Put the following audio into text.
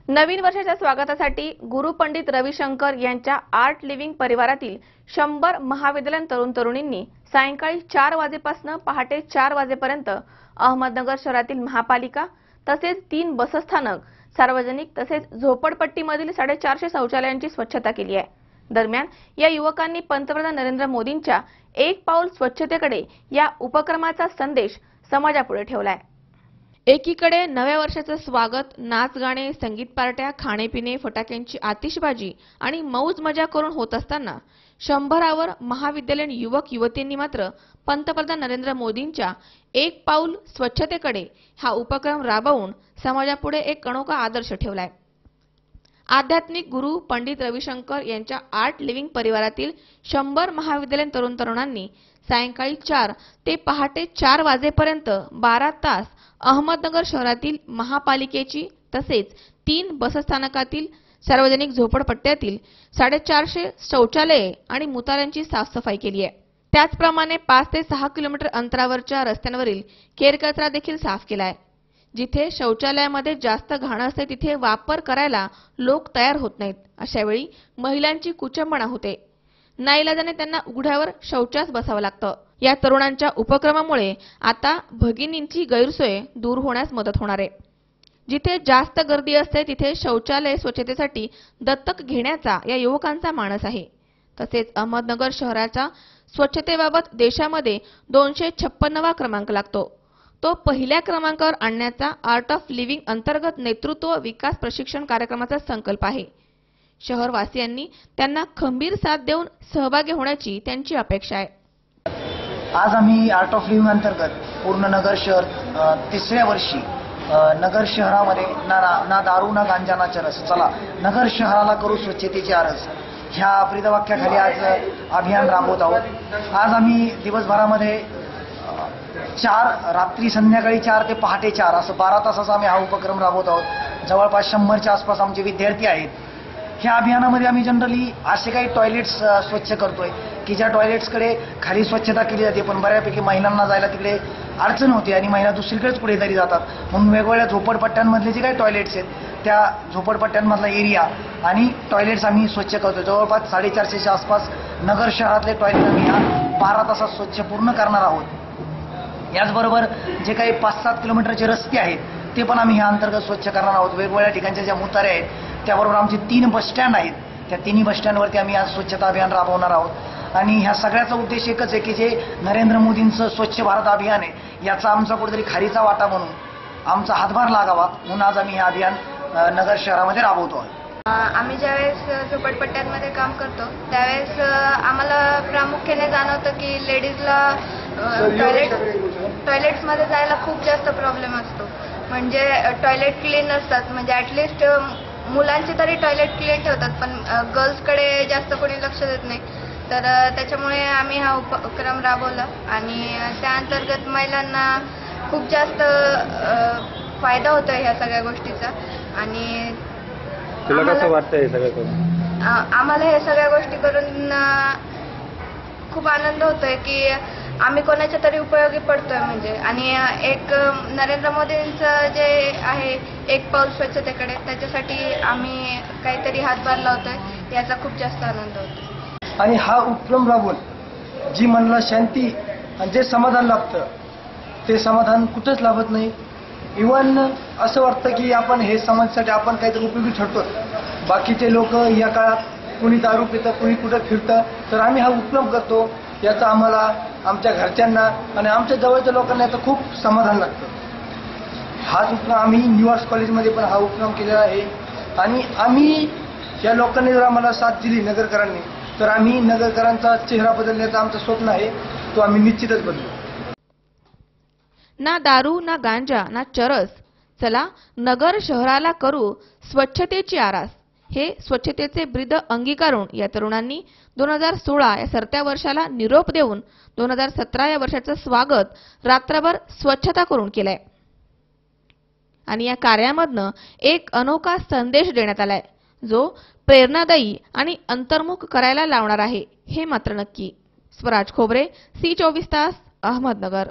नवीन वर्षाच्या स्वागतासाठी गुरु पंडित रविशंकर यांच्या आर्ट लिव्हिंग परिवारातील 100 महाविद्यालयीन तरुण तरुणींनी सायंकाळी 4 वाजेपासून पहाटे 4 वाजेपर्यंत अहमदनगर शहरातील महापालिका तसेच 3 बसस्थानक, सार्वजनिक तसेच झोपडपट्टीमधील 450 शौचालयांची स्वच्छता केली आहे। दरम्यान या युवकांनी पंतप्रधान नरेंद्र मोदींच्या एक पाऊल स्वच्छतेकडे या उपक्रमाचा संदेश समाजापुढे ठेवला आहे। एकीकडे नव्या वर्षाचं स्वागत, नाच गाणे, संगीत पार्ट्या, खाणेपिणे, फटाक्यांची आतिषबाजी आणि मौज मजा करून होत असताना 100वर महाविद्यालयीन युवक युवतींनी मात्र पंतप्रधान नरेंद्र मोदींच्या एक पाऊल स्वच्छतेकडे हा उपक्रम राबवून समाजापुढे एक अनोखा आदर्श ठेवलाय। आध्यात्मिक गुरु पंडित रविशंकर यांच्या आर्ट लिव्हिंग परिवारातील 100 महाविद्यालयीन तरुण तरुणांनी सायंकाळी 4 ते पहाटे 4 वाजेपर्यंत 12 तास अहमदनगर शहरातील महापालिकेची तसेच 3 बसस्थानकातील सार्वजनिक झोपडपट्ट्यातील 450 शौचालये आणि मुताल्यांची साफसफाई केली आहे। त्याचप्रमाणे 5 ते 6 किलोमीटर अंतरावरच्या रस्त्यांवरील केरकचरा देखील साफ केला आहे। जिथे शौचालयामध्ये जास्त घाण असते तिथे वापर करायला लोक तयार होत नाहीत। अशा वेळी महिलांची कुचंबणा होते। नाईलाजाने त्यांना उघड्यावर शौचास बसावं लागतं। या तरुणांच्या उपक्रमामुळे आता भगिनींची गैरसोय दूर होण्यास मदत होणार आहे। जिथे जास्त गर्दी असते तिथे शौचालय स्वच्छतेसाठी दत्तक घेण्याचा या युवकांचा मानस आहे। तसेच अहमदनगर शहराच्या स्वच्छतेबाबत देशामध्ये 256वा क्रमांक लागतो। तो पहिल्या क्रमांकावर आणण्याचा आर्ट ऑफ लिव्हिंग अंतर्गत नेतृत्व विकास प्रशिक्षण कार्यक्रमाचा संकल्प आहे। शहरवासियांनी त्यांना खंबीर साथ देऊन सहभागी होण्याची त्यांची अपेक्षा आहे। आज आम्ही आर्ट ऑफ लिव्हिंग अंतर्गत पूर्ण नगर शहर 3ऱ्या वर्षी नगर शहरामध्ये ना दारू ना गांजा ना चरस, चला नगर शहराला करू स्वच्छतेची आरस ह्या ब्रीदवाक्याखाली आज अभियान राबवत आहोत। आज आम्ही दिवसभरामध्ये 4 रात्री संध्याकाळी 4 ते पहाटे 4 असं 12 तासाचा आम्ही हा उपक्रम राबवत आहोत। जवळपास 100च्या आसपास आमचे विद्यार्थी आहेत। ह्या अभियानामध्ये आम्ही जनरली असे काही टॉयलेट्स स्वच्छ करतोय की ज्या टॉयलेट्सकडे खाली स्वच्छता केली जाते, पण बऱ्यापैकी महिलांना जायला तिकडे अडचण होते आणि महिला दुसरीकडेच कुठेतरी जातात। म्हणून वेगवेगळ्या झोपडपट्ट्यांमधले जे काही टॉयलेट्स आहेत त्या झोपडपट्ट्यांमधला एरिया आणि टॉयलेट्स आम्ही स्वच्छ करतो। जवळपास 450च्या आसपास नगर शहरातले टॉयलेट आम्ही ह्या 12 तासात स्वच्छ पूर्ण करणार आहोत। याचबरोबर जे काही 5-7 किलोमीटरचे रस्ते आहेत ते पण आम्ही ह्या अंतर्गत स्वच्छ करणार आहोत। वेगवेगळ्या ठिकाणच्या ज्या मुतारे आहेत त्याबरोबर आमचे 3 बस स्टँड आहेत, त्या 3 बस स्टँडवरती आम्ही आज स्वच्छता अभियान राबवणार आहोत। आणि ह्या सगळ्याचा उद्देश एकच आहे की जे नरेंद्र मोदींचं स्वच्छ भारत अभियान आहे याचा आमचा कुठेतरी खारीचा वाटा म्हणून आमचा हातभार लागावा म्हणून आज आम्ही हे अभियान नगर शहरामध्ये राबवतो आहोत। आम्ही ज्यावेळेस झोपडपट्ट्यांमध्ये काम करतो त्यावेळेस आम्हाला प्रामुख्याने जाणवतं की लेडीजला टॉयलेट्समध्ये जायला खूप जास्त प्रॉब्लेम असतो। म्हणजे टॉयलेट क्लीन असतात, म्हणजे ॲटलिस्ट मुलांचे तरी टॉयलेट क्लीन ठेवतात, पण गर्ल्सकडे जास्त कोणी लक्ष देत नाही। तर त्याच्यामुळे आम्ही हा उपक्रम राबवला आणि त्या अंतर्गत महिलांना खूप जास्त फायदा होतोय ह्या सगळ्या गोष्टीचा। आणि तुला कसं वाटतं हे सगळं करून? आम्हाला हे सगळ्या गोष्टी करून खूप आनंद होतोय की आम्ही कोणाच्या तरी उपयोगी पडतोय म्हणजे। आणि एक नरेंद्र मोदींचं जे आहे एक पाऊल स्वच्छतेकडे, त्याच्यासाठी आम्ही काहीतरी हातभार लावतोय याचा खूप जास्त आनंद होतो। आणि हा उपक्रम राबवून जी मनाला शांती आणि जे समाधान लाभतं ते समाधान कुठेच लाभत नाही। इव्हन असं वाटतं की आपण हे समाजासाठी आपण काहीतरी उपयोगी ठरतो। बाकीचे लोक या काळात कुणी दारू पितं, कुणी कुठं फिरतं, तर आम्ही हा उपक्रम करतो याचा आम्हाला, आमच्या घरच्यांना आणि आमच्या जवळच्या लोकांना याचं खूप समाधान लागतं। हाच उपक्रम आम्ही न्यूयॉर्क कॉलेजमध्ये पण हा उपक्रम केलेला आहे आणि आम्ही या लोकांनी जर आम्हाला साथ दिली नगरकरांनी तर आम्ही नगरकरांचा चेहरा बदलण्याचं आमचं स्वप्न आहे, तो आम्ही निश्चितच बदलू। ना दारू ना गांजा ना चरस, चला नगर शहराला करू स्वच्छतेची आरास हे स्वच्छतेचे ब्रीद अंगीकारून या तरुणांनी 2016 या सरत्या वर्षाला निरोप देऊन 2017 या वर्षाचं स्वागत रात्रभर स्वच्छता करून केलंय। आणि या कार्यामधनं एक अनोखा संदेश देण्यात आलाय जो प्रेरणादायी आणि अंतर्मुख करायला लावणार आहे हे मात्र नक्की। स्वराज खोबरे, C24 तास, अहमदनगर।